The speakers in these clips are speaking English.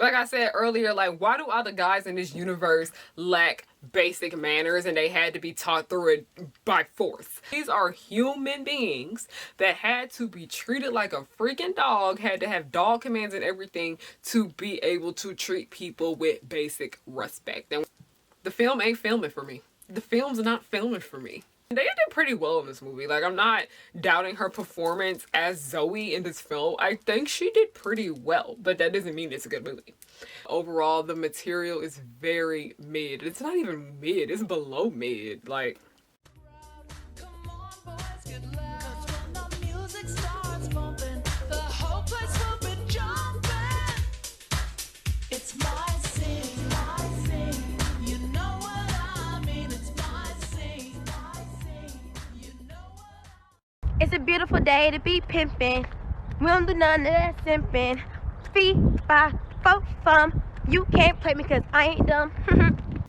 Like I said earlier, like, why do all the guys in this universe lack basic manners and they had to be taught through it by force? These are human beings that had to be treated like a freaking dog, had to have dog commands and everything to be able to treat people with basic respect. And the film ain't filming for me. The film's not filming for me. They did pretty well in this movie. Like, I'm not doubting her performance as Zoe in this film. I think she did pretty well, but that doesn't mean it's a good movie. Overall, the material is very mid. It's not even mid, it's below mid. Like, It's a beautiful day to be pimping. We don't do none of that simping. 3, 5, 4, fum. You can't play me cause I ain't dumb.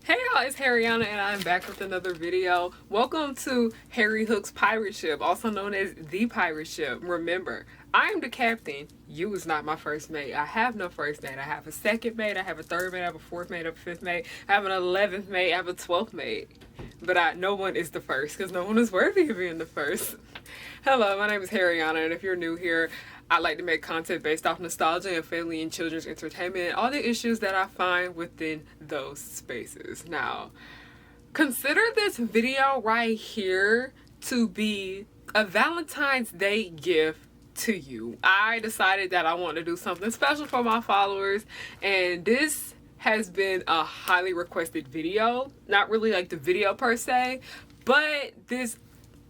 hey y'all, it's Harriyanna and I'm back with another video. Welcome to Harry Hook's pirate ship, also known as the pirate ship. Remember, I am the captain. You is not my first mate. I have no first mate. I have a second mate, I have a third mate, I have a fourth mate, I have a fifth mate, I have an 11th mate, I have a 12th mate. But no one is the first because no one is worthy of being the first. Hello, my name is Harriyanna, and if you're new here, I like to make content based off nostalgia and family and children's entertainment and all the issues that I find within those spaces. Now, consider this video right here to be a Valentine's Day gift to you. I decided that I want to do something special for my followers, and this has been a highly requested video. Not really like the video per se, but this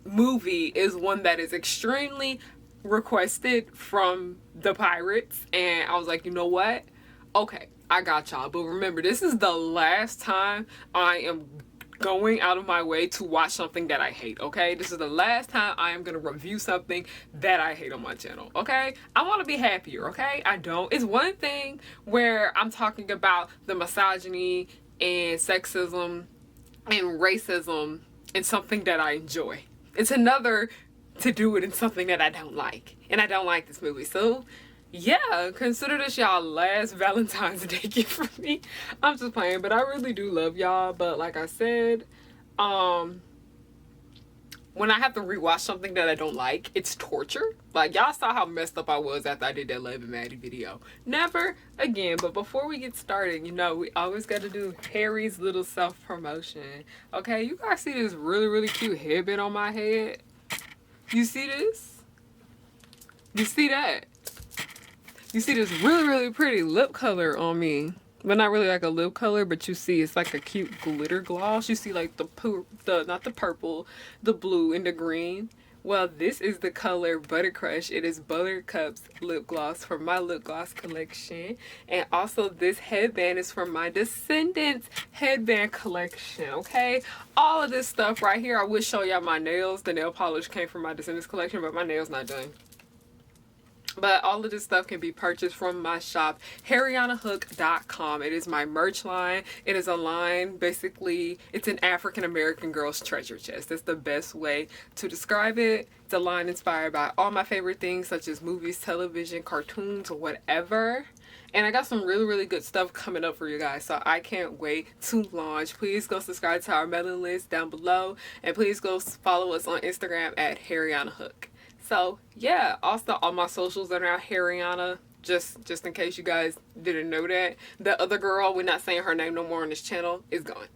movie is one that is extremely requested from the pirates, and I was like, you know what? Okay, I got y'all. But remember, this is the last time I am going out of my way to watch something that I hate, okay? This is the last time I am gonna review something that I hate on my channel, okay? I want to be happier, okay? I don't. It's one thing where I'm talking about the misogyny and sexism and racism in something that I enjoy. It's another to do it in something that I don't like, and I don't like this movie. So yeah, consider this y'all last Valentine's Day gift for me. I'm just playing, but I really do love y'all. But like I said, when I have to rewatch something that I don't like, it's torture. Like, y'all saw how messed up I was after I did that Love and Maddie video. Never again. But before we get started, you know, we always got to do Harry's little self-promotion. Okay, you guys see this really cute headband on my head? You see this? You see that? You see this really pretty lip color on me, but not really like a lip color, but you see it's like a cute glitter gloss. You see like not the purple, the blue and the green. Well, this is the color Butter Crush. It is Buttercup's lip gloss from my lip gloss collection. And also this headband is from my Descendants headband collection, okay? All of this stuff right here. I would show y'all my nails. The nail polish came from my Descendants collection, but my nail's not done. But all of this stuff can be purchased from my shop, harriyannahook.com. It is my merch line. It is a line, basically, it's an African American girl's treasure chest. That's the best way to describe it. It's a line inspired by all my favorite things, such as movies, television, cartoons, or whatever. And I got some really good stuff coming up for you guys, so I can't wait to launch. Please go subscribe to our mailing list down below, and please go follow us on Instagram at harriyannahook. So yeah, also all my socials are now Harriyanna, just in case you guys didn't know that. The other girl, we're not saying her name no more on this channel, is gone.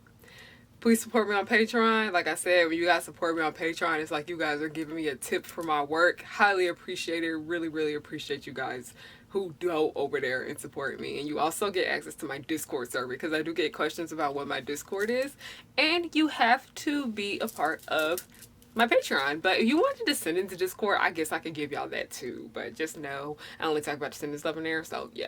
Please support me on Patreon. Like I said, when you guys support me on Patreon, it's like you guys are giving me a tip for my work. Highly appreciate it. Really appreciate you guys who go over there and support me. And you also get access to my Discord server, because I do get questions about what my Discord is, and you have to be a part of my Patreon. But if you want to descend into Discord, I guess I could give y'all that too, but just know I only talk about Descendants stuff in there. So yeah.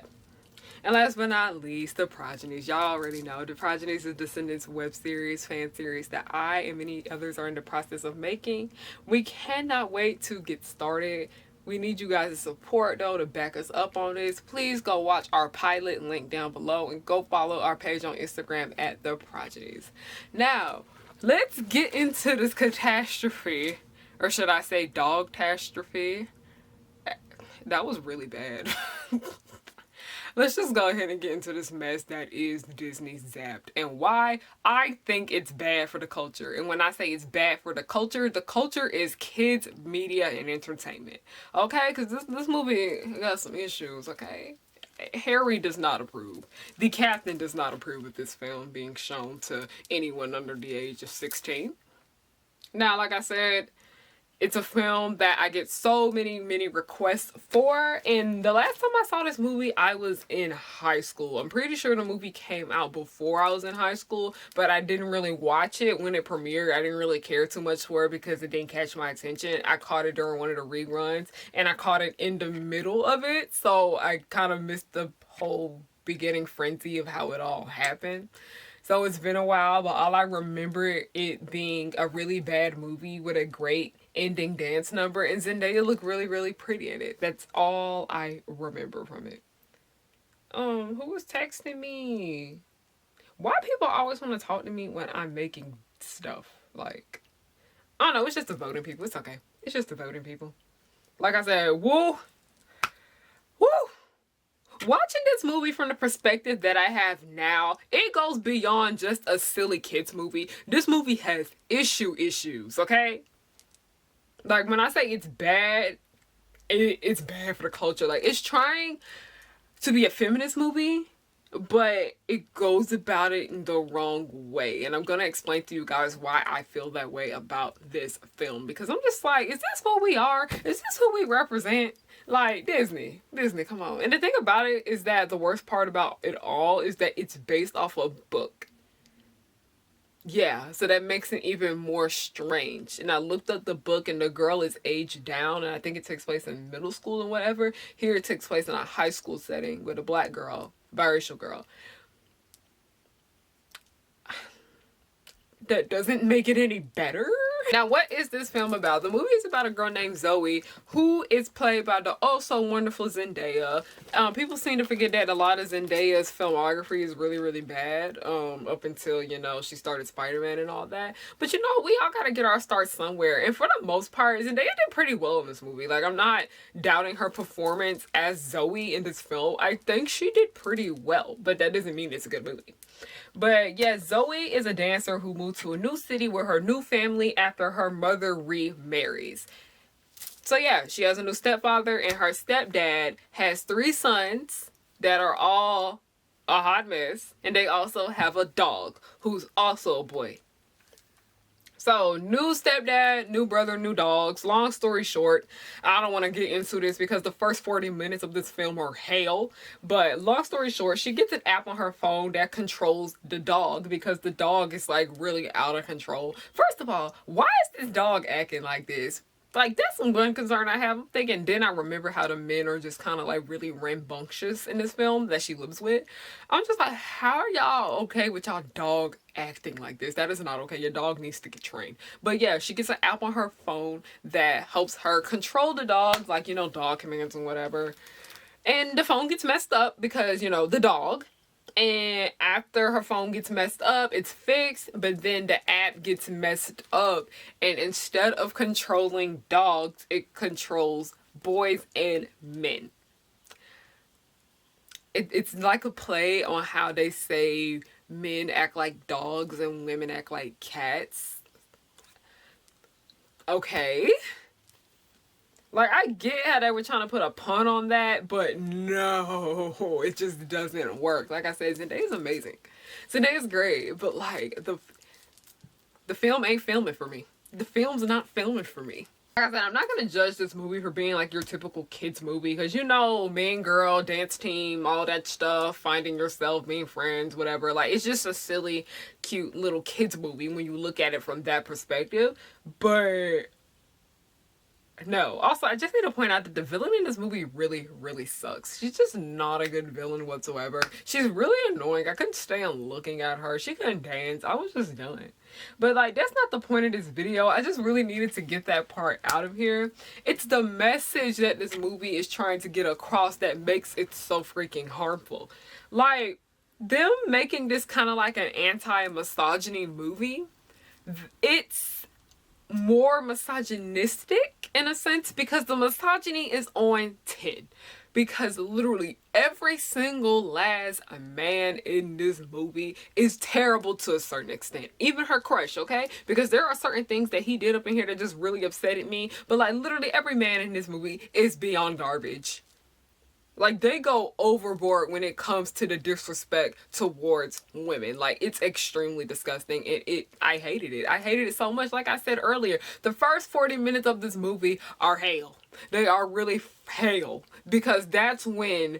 And last but not least, The Progenies. Y'all already know The Progenies is Descendants web series, fan series that I and many others are in the process of making. We cannot wait to get started. We need you guys' support though to back us up on this. Please go watch our pilot, link down below, and go follow our page on Instagram at The Progenies. Now, let's get into this catastrophe, or should I say dog-tastrophe? That was really bad. Let's just go ahead and get into this mess that is Disney's Zapped and why I think it's bad for the culture. And when I say it's bad for the culture is kids, media, and entertainment. Okay? Because this movie got some issues, okay? Harry does not approve. The captain does not approve of this film being shown to anyone under the age of 16. Now, like I said, it's a film that I get so many requests for, and the last time I saw this movie, I was in high school. I'm pretty sure the movie came out before I was in high school, but I didn't really watch it when it premiered. I didn't really care too much for it because it didn't catch my attention. I caught it during one of the reruns, and I caught it in the middle of it, so I kind of missed the whole beginning frenzy of how it all happened. So it's been a while, but all I remember it being a really bad movie with a great ending dance number, and Zendaya looked really pretty in it. That's all I remember from it. Who was texting me? Why people always want to talk to me when I'm making stuff? Like, I don't know, it's just the voting people. It's okay. It's just the voting people. Like I said, woo! Watching this movie from the perspective that I have now, it goes beyond just a silly kids movie. This movie has issues, okay? Like, when I say it's bad, it's bad for the culture. Like, it's trying to be a feminist movie, but it goes about it in the wrong way. And I'm going to explain to you guys why I feel that way about this film. Because I'm just like, is this what we are? Is this who we represent? Like, Disney, come on. And the thing about it is that the worst part about it all is that it's based off a book. Yeah, so that makes it even more strange. And I looked up the book, and the girl is aged down, and I think it takes place in middle school and whatever. Here it takes place in a high school setting with a black girl, biracial girl. That doesn't make it any better. Now, what is this film about? The movie is about a girl named Zoe who is played by the oh so wonderful Zendaya. People seem to forget that a lot of Zendaya's filmography is really bad up until, you know, she started Spider-Man and all that. But, you know, we all gotta get our start somewhere. And for the most part, Zendaya did pretty well in this movie. Like, I'm not doubting her performance as Zoe in this film. I think she did pretty well, but that doesn't mean it's a good movie. But yeah, Zoe is a dancer who moved to a new city with her new family after her mother remarries. So yeah, she has a new stepfather, and her stepdad has 3 sons that are all a hot mess. And they also have a dog who's also a boy. So, new stepdad, new brother, new dogs. Long story short, I don't want to get into this because the first 40 minutes of this film are hell. But long story short, she gets an app on her phone that controls the dog because the dog is like really out of control. First of all, why is this dog acting like this? Like, that's one concern I have. I'm thinking, then I remember how the men are just kind of like really rambunctious in this film that she lives with. I'm just like, how are y'all okay with y'all dog acting like this? That is not okay. Your dog needs to get trained. But yeah, she gets an app on her phone that helps her control the dog, like, you know, dog commands and whatever. And the phone gets messed up because, you know, the dog. And after her phone gets messed up, it's fixed, but then the app gets messed up, and instead of controlling dogs, it controls boys and men. It's like a play on how they say men act like dogs and women act like cats. Okay. Like, I get how they were trying to put a pun on that, but no, it just doesn't work. Like I said, Zendaya's amazing. Zendaya's great, but like, the film ain't filming for me. The film's not filming for me. Like I said, I'm not going to judge this movie for being like your typical kids movie, because, you know, man, girl, dance team, all that stuff, finding yourself, being friends, whatever. Like, it's just a silly, cute little kids movie when you look at it from that perspective. But no. Also, I just need to point out that the villain in this movie really sucks. She's just not a good villain whatsoever. She's really annoying. I couldn't stand looking at her. She couldn't dance. I was just done. But, like, that's not the point of this video. I just really needed to get that part out of here. It's the message that this movie is trying to get across that makes it so freaking harmful. Like, them making this kind of like an anti-misogyny movie, it's more misogynistic in a sense because the misogyny is on 10. because literally every single last man in this movie is terrible to a certain extent. Even her crush, okay? Because there are certain things that he did up in here that just really upsetted me. But like literally every man in this movie is beyond garbage. Like, they go overboard when it comes to the disrespect towards women. Like, it's extremely disgusting. I hated it. I hated it so much. Like I said earlier, the first 40 minutes of this movie are hell. They are really hell. Because that's when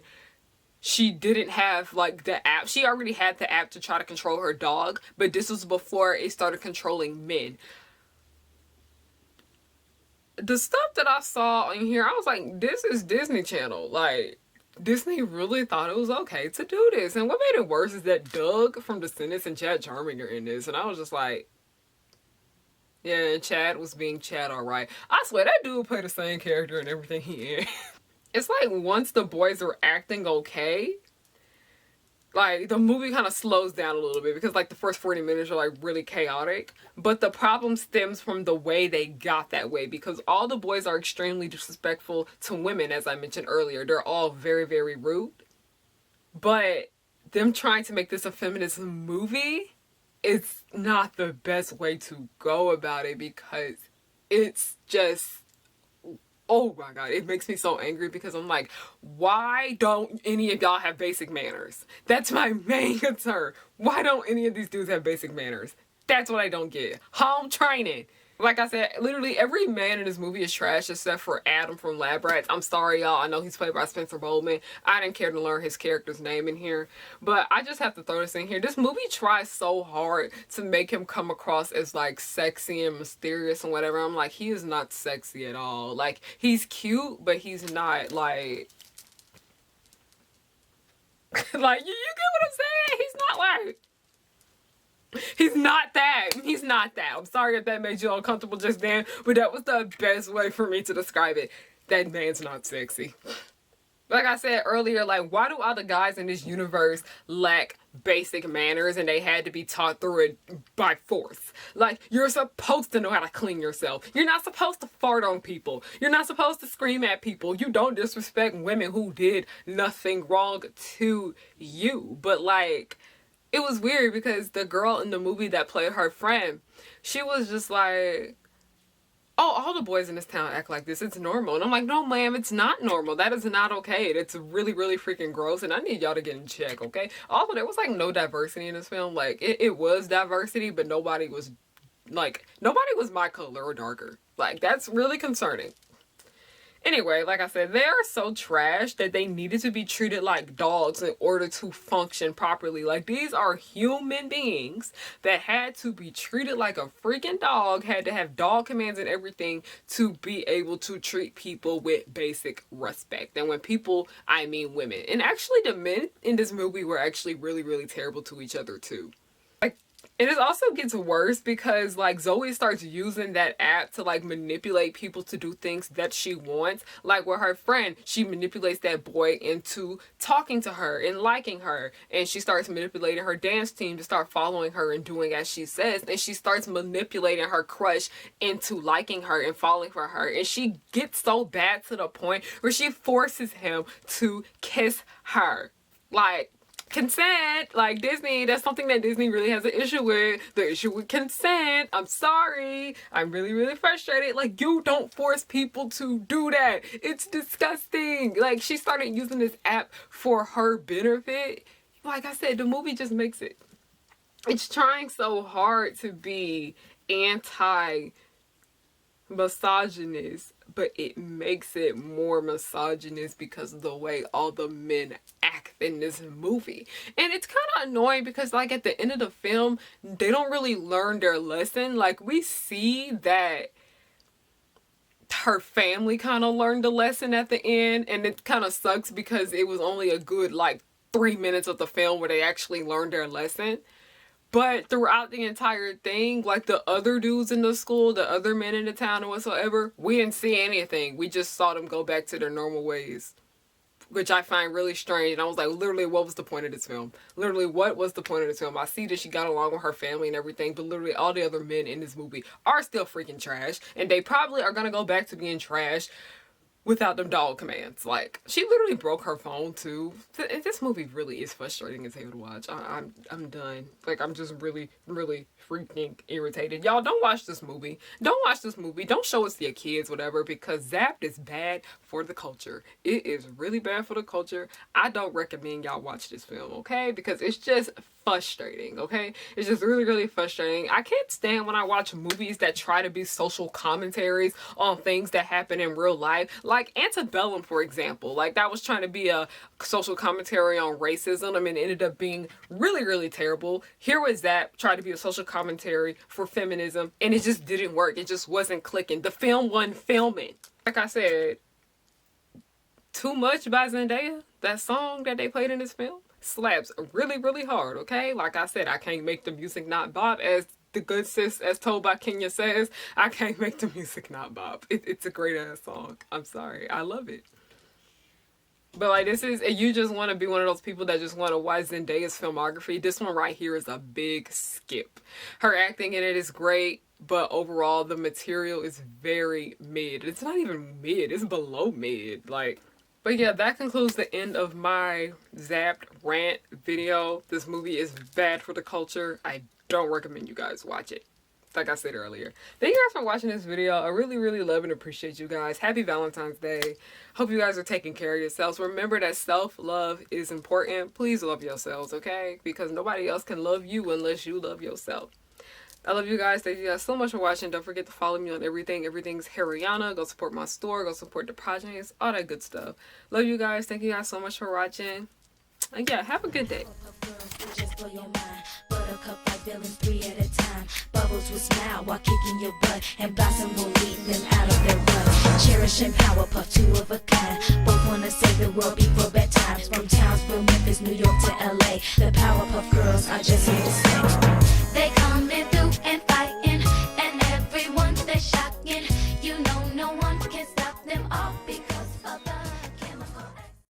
she didn't have, like, the app. She already had the app to try to control her dog. But this was before it started controlling men. The stuff that I saw in here, I was like, this is Disney Channel. Like, Disney really thought it was okay to do this. And what made it worse is that Doug from Descendants and Chad Charming are in this. And I was just like, yeah, and Chad was being Chad alright. I swear, that dude played the same character in everything he in. It's like once the boys are acting okay, like, the movie kind of slows down a little bit because, like, the first 40 minutes are, like, really chaotic. But the problem stems from the way they got that way because all the boys are extremely disrespectful to women, as I mentioned earlier. They're all very, very rude. But them trying to make this a feminist movie, it's not the best way to go about it because it's just... oh my god, it makes me so angry because I'm like, why don't any of y'all have basic manners? That's my main concern. Why don't any of these dudes have basic manners? That's what I don't get. Home training. Like I said, literally every man in this movie is trash except for Adam from Lab Rats. I'm sorry, y'all. I know he's played by Spencer Bowman. I didn't care to learn his character's name in here. But I just have to throw this in here. This movie tries so hard to make him come across as, like, sexy and mysterious and whatever. I'm like, he is not sexy at all. Like, he's cute, but he's not, like... like, you get what I'm saying? He's not, like... he's not that. He's not that. I'm sorry if that made you uncomfortable just then, but that was the best way for me to describe it. That man's not sexy. Like I said earlier, like, why do all the guys in this universe lack basic manners and they had to be taught through it by force? Like, you're supposed to know how to clean yourself. You're not supposed to fart on people. You're not supposed to scream at people. You don't disrespect women who did nothing wrong to you. But, like... it was weird because the girl in the movie that played her friend, she was just like, oh, all the boys in this town act like this. It's normal. And I'm like, no, ma'am, it's not normal. That is not okay. It's really, really freaking gross. And I need y'all to get in check, okay? Also, there was, like, no diversity in this film. Like, it was diversity, but nobody was my color or darker. Like, that's really concerning. Anyway, like I said, they are so trash that they needed to be treated like dogs in order to function properly. Like, these are human beings that had to be treated like a freaking dog, had to have dog commands and everything to be able to treat people with basic respect. And when people, I mean women. And actually, the men in this movie were actually really, really terrible to each other too. And it also gets worse because, like, Zoe starts using that app to, like, manipulate people to do things that she wants. Like, with her friend, she manipulates that boy into talking to her and liking her. And she starts manipulating her dance team to start following her and doing as she says. And she starts manipulating her crush into liking her and falling for her. And she gets so bad to the point where she forces him to kiss her. Like... consent, like, Disney, that's something that Disney really has an issue with. The issue with consent. I'm sorry. I'm really, really frustrated. Like, you don't force people to do that. It's disgusting. Like, she started using this app for her benefit. Like I said, the movie just makes it. It's trying so hard to be anti-misogynist, but it makes it more misogynist because of the way all the men act in this movie. And it's kind of annoying because, like, at the end of the film, they don't really learn their lesson. Like, we see that her family kind of learned the lesson at the end, and it kind of sucks because it was only a good, like, 3 minutes of the film where they actually learned their lesson. But throughout the entire thing, like, the other dudes in the school, the other men in the town or whatsoever, we didn't see anything. We just saw them go back to their normal ways, which I find really strange. And I was like, literally, what was the point of this film? Literally, what was the point of this film? I see that she got along with her family and everything, but literally all the other men in this movie are still freaking trash. And they probably are going to go back to being trash without them dog commands. Like, she literally broke her phone too. This movie really is frustrating as hell to watch. I'm done. Like, I'm just really freaking irritated. Y'all, don't watch this movie. Don't watch this movie. Don't show it to your kids, whatever, because Zapped is bad for the culture. It is really bad for the culture. I don't recommend y'all watch this film, okay? Because it's just frustrating, okay? It's just really frustrating. I can't stand when I watch movies that try to be social commentaries on things that happen in real life. Like Antebellum, for example. Like, that was trying to be a social commentary on racism. I mean, it ended up being really terrible. Here was that, tried to be a social commentary for feminism, and it just didn't work. It just wasn't clicking. The film wasn't filming. Like I said, Too Much by Zendaya, that song that they played in this film, slaps really hard, okay? Like I said, I can't make the music not bop, as the good sis, as told by Kenya, says. I can't make the music not bop. It's a great ass song. I'm sorry. I love it. But like, this is, you just want to be one of those people that just want to watch Zendaya's filmography. This one right here is a big skip. Her acting in it is great, but overall the material is very mid. It's not even mid, it's below mid. Like, but yeah, that concludes the end of my Zapped rant video. This movie is bad for the culture. I don't recommend you guys watch it. Like I said earlier. Thank you guys for watching this video. I really love and appreciate you guys. Happy Valentine's Day. Hope you guys are taking care of yourselves. Remember that self-love is important. Please love yourselves, okay? Because nobody else can love you unless you love yourself. I love you guys. Thank you guys so much for watching. Don't forget to follow me on everything. Everything's Harriyanna. Go support my store. Go support the projects. All that good stuff. Love you guys. Thank you guys so much for watching. And yeah, have a good day. Buttercup like villains 3 at a time. Bubbles will smile while kicking your butt, and Blossom will lead them out of their rut. Cherish and Powerpuff, 2 of a kind. Both wanna save the world before bedtime. From Townsville, Memphis, New York to LA, the Powerpuff Girls are just here to stay.